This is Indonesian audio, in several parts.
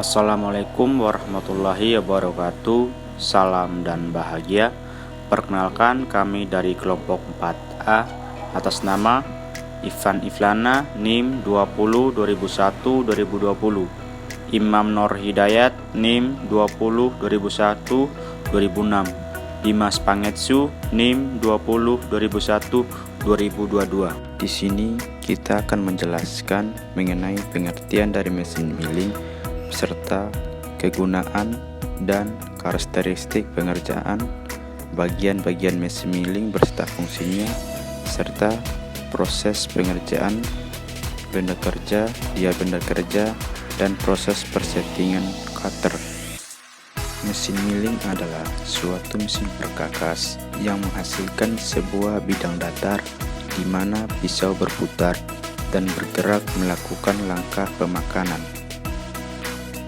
Assalamualaikum warahmatullahi wabarakatuh. Salam dan bahagia. Perkenalkan, kami dari kelompok 4A atas nama Ivan Iflana, NIM 20 2001 2020. Imam Nur Hidayat, NIM 20 2001 2006. Dimas Pangetsu, NIM 20 2001 2022. Di sini kita akan menjelaskan mengenai pengertian dari mesin milling serta kegunaan dan karakteristik pengerjaan bagian-bagian mesin milling beserta fungsinya, serta proses pengerjaan benda kerja, dia benda kerja, dan proses persettingan cutter. Mesin milling adalah suatu mesin perkakas yang menghasilkan sebuah bidang datar di mana pisau berputar dan bergerak melakukan langkah pemakanan.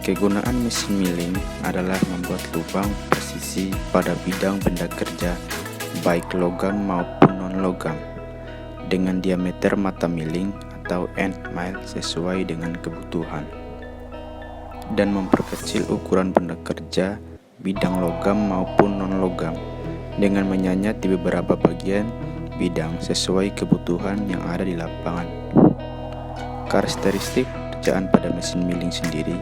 Kegunaan mesin milling adalah membuat lubang presisi pada bidang benda kerja, baik logam maupun non-logam, dengan diameter mata milling atau end mill sesuai dengan kebutuhan, dan memperkecil ukuran benda kerja bidang logam maupun non-logam dengan menyanyat di beberapa bagian bidang sesuai kebutuhan yang ada di lapangan. Karakteristik kerjaan pada mesin milling sendiri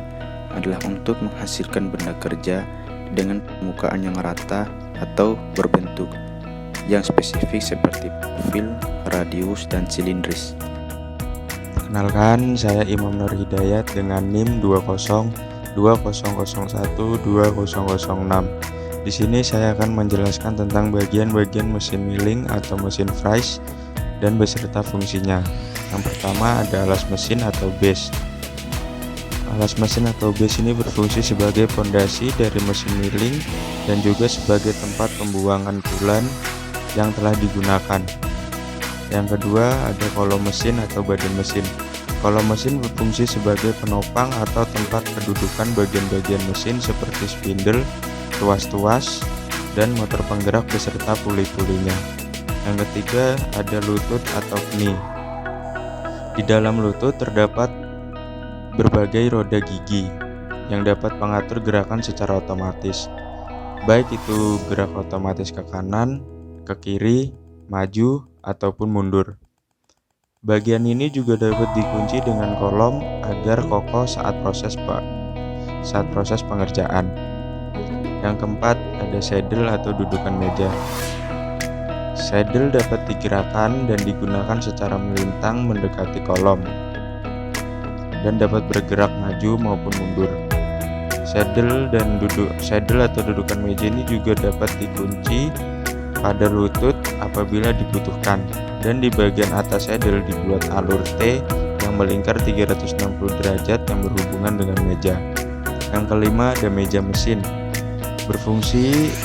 adalah untuk menghasilkan benda kerja dengan permukaan yang rata atau berbentuk yang spesifik seperti profil, radius, dan silindris. Kenalkan, saya Imam Nur Hidayat dengan NIM 20 2001 2006. Di sini saya akan menjelaskan tentang bagian-bagian mesin milling atau mesin vise dan beserta fungsinya. Yang pertama ada alas mesin atau base. Alas mesin atau base ini berfungsi sebagai pondasi dari mesin milling dan juga sebagai tempat pembuangan bulan yang telah digunakan. Yang kedua ada kolom mesin atau badan mesin. Kolom mesin berfungsi sebagai penopang atau tempat kedudukan bagian-bagian mesin seperti spindle, tuas-tuas, dan motor penggerak beserta puli-pulinya. Yang ketiga ada lutut atau knee. Di dalam lutut terdapat berbagai roda gigi yang dapat mengatur gerakan secara otomatis, baik itu gerak otomatis ke kanan, ke kiri, maju, ataupun mundur. Bagian ini juga dapat dikunci dengan kolom agar kokoh saat proses pengerjaan. Yang keempat ada saddle atau dudukan meja. Saddle dapat digerakkan dan digunakan secara melintang mendekati kolom dan dapat bergerak maju maupun mundur. Saddle atau dudukan meja ini juga dapat dikunci pada lutut apabila dibutuhkan, dan di bagian atas saddle dibuat alur T yang melingkar 360 derajat yang berhubungan dengan meja. Yang kelima ada meja mesin, berfungsi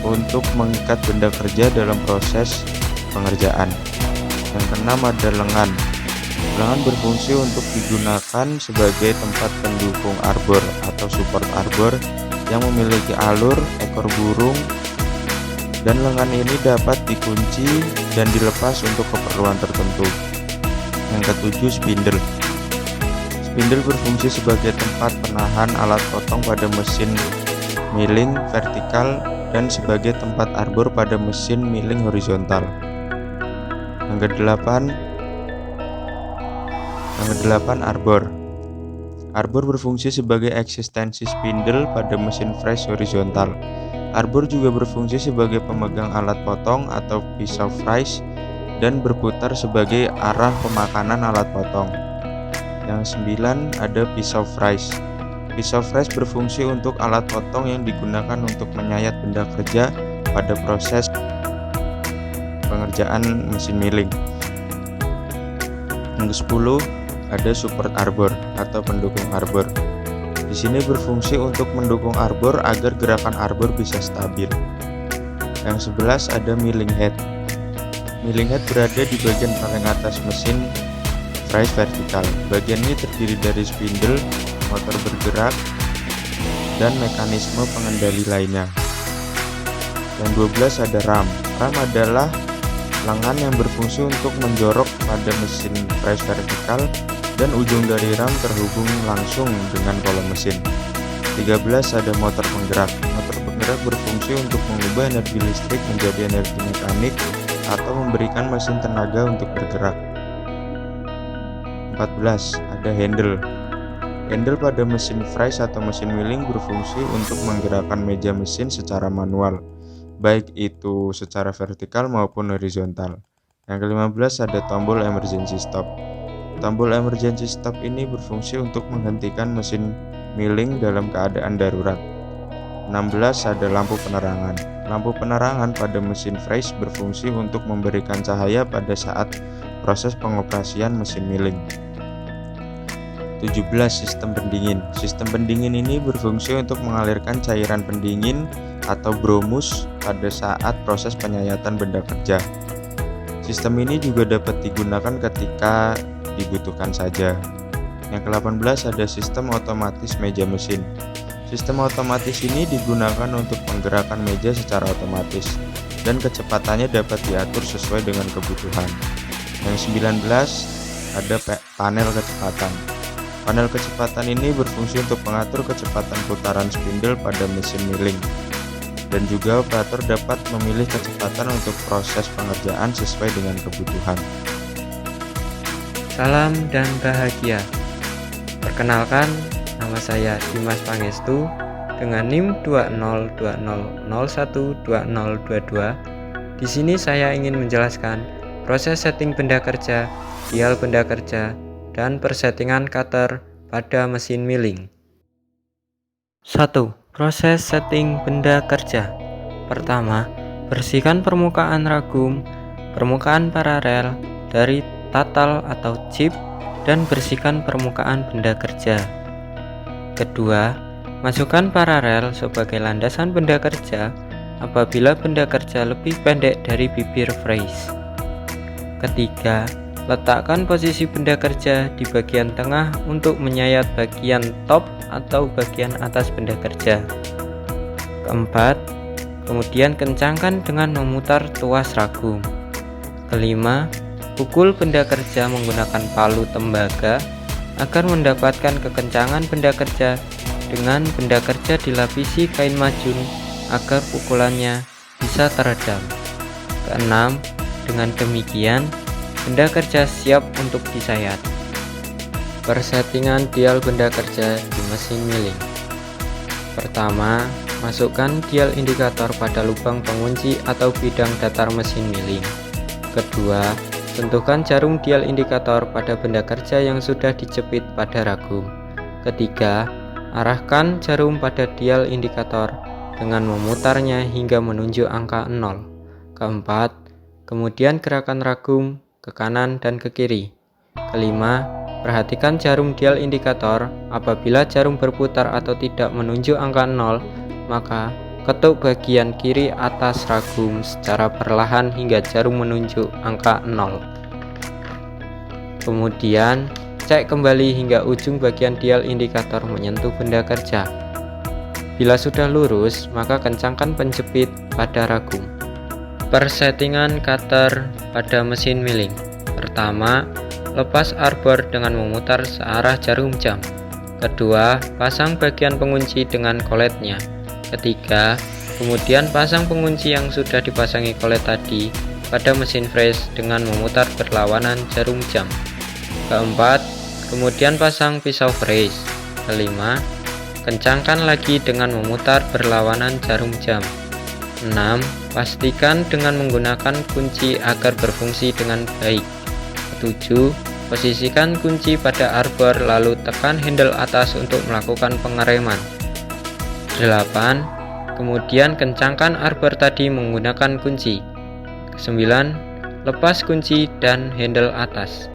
untuk mengikat benda kerja dalam proses pengerjaan. Yang keenam ada lengan. Lengan berfungsi untuk digunakan sebagai tempat pendukung arbor atau support arbor yang memiliki alur ekor burung, dan lengan ini dapat dikunci dan dilepas untuk keperluan tertentu. Yang ketujuh spindle. Spindle berfungsi sebagai tempat penahan alat potong pada mesin milling vertikal dan sebagai tempat arbor pada mesin milling horizontal. Yang kedelapan arbor. Arbor berfungsi sebagai eksistensi spindle pada mesin vise horizontal. Arbor juga berfungsi sebagai pemegang alat potong atau pisau vise dan berputar sebagai arah pemakanan alat potong. Yang 9 ada pisau vise. Pisau vise berfungsi untuk alat potong yang digunakan untuk menyayat benda kerja pada proses pengerjaan mesin milling. Yang 10 ada support arbor atau pendukung arbor. Di sini berfungsi untuk mendukung arbor agar gerakan arbor bisa stabil. Yang 11 ada milling head. Milling head berada di bagian paling atas mesin vise vertikal. Bagian ini terdiri dari spindle, motor bergerak, dan mekanisme pengendali lainnya. Yang 12 ada ram. Ram adalah lengan yang berfungsi untuk menjorok pada mesin vise vertikal dan ujung dari ram terhubung langsung dengan kolom mesin. 13. Ada motor penggerak. Motor penggerak berfungsi untuk mengubah energi listrik menjadi energi mekanik atau memberikan mesin tenaga untuk bergerak. 14. Ada handle. Handle pada mesin fries atau mesin milling berfungsi untuk menggerakkan meja mesin secara manual, baik itu secara vertikal maupun horizontal. Yang ke-15 ada tombol emergency stop. Tombol emergency stop ini berfungsi untuk menghentikan mesin milling dalam keadaan darurat. 16. Ada lampu penerangan. Lampu penerangan pada mesin fries berfungsi untuk memberikan cahaya pada saat proses pengoperasian mesin milling. 17. Sistem pendingin. Sistem pendingin ini berfungsi untuk mengalirkan cairan pendingin atau bromus pada saat proses penyayatan benda kerja. Sistem ini juga dapat digunakan ketika dibutuhkan saja. Yang ke-18 ada sistem otomatis meja mesin. Sistem otomatis ini digunakan untuk menggerakkan meja secara otomatis dan kecepatannya dapat diatur sesuai dengan kebutuhan. Yang 19 ada panel kecepatan. Panel kecepatan ini berfungsi untuk mengatur kecepatan putaran spindle pada mesin milling, dan juga operator dapat memilih kecepatan untuk proses pengerjaan sesuai dengan kebutuhan. Salam dan bahagia. Perkenalkan, nama saya Dimas Pangestu dengan NIM 2020012022. Di sini saya ingin menjelaskan proses setting benda kerja, dial benda kerja, dan persettingan cutter pada mesin milling. 1. Proses setting benda kerja. Pertama, bersihkan permukaan ragum, permukaan paralel dari tatal atau chip, dan bersihkan permukaan benda kerja. Kedua, masukkan paralel sebagai landasan benda kerja apabila benda kerja lebih pendek dari bibir fries. Ketiga, letakkan posisi benda kerja di bagian tengah untuk menyayat bagian top atau bagian atas benda kerja. Keempat, kemudian kencangkan dengan memutar tuas ragum. Kelima, pukul benda kerja menggunakan palu tembaga agar mendapatkan kekencangan benda kerja dengan benda kerja dilapisi kain majun agar pukulannya bisa teredam. Keenam, dengan demikian benda kerja siap untuk disayat. Persettingan dial benda kerja di mesin milling. Pertama, masukkan dial indikator pada lubang pengunci atau bidang datar mesin milling. Kedua, tentukan jarum dial indikator pada benda kerja yang sudah dijepit pada ragum. Ketiga, arahkan jarum pada dial indikator dengan memutarnya hingga menunjuk angka 0. Keempat, kemudian gerakan ragum ke kanan dan ke kiri. Kelima, perhatikan jarum dial indikator. Apabila jarum berputar atau tidak menunjuk angka 0, maka ketuk bagian kiri atas ragum secara perlahan hingga jarum menunjuk angka 0. Kemudian, cek kembali hingga ujung bagian dial indikator menyentuh benda kerja. Bila sudah lurus, maka kencangkan penjepit pada ragum. Persettingan cutter pada mesin milling. Pertama, lepas arbor dengan memutar searah jarum jam. Kedua, pasang bagian pengunci dengan koletnya. Ketiga, kemudian pasang pengunci yang sudah dipasangi kolet tadi pada mesin fries dengan memutar berlawanan jarum jam. Keempat, kemudian pasang pisau fries. Kelima, kencangkan lagi dengan memutar berlawanan jarum jam. 6. Pastikan dengan menggunakan kunci agar berfungsi dengan baik. 7. Posisikan kunci pada arbor lalu tekan handle atas untuk melakukan pengereman. 8. Kemudian kencangkan arbor tadi menggunakan kunci. 9. Lepas kunci dan handle atas.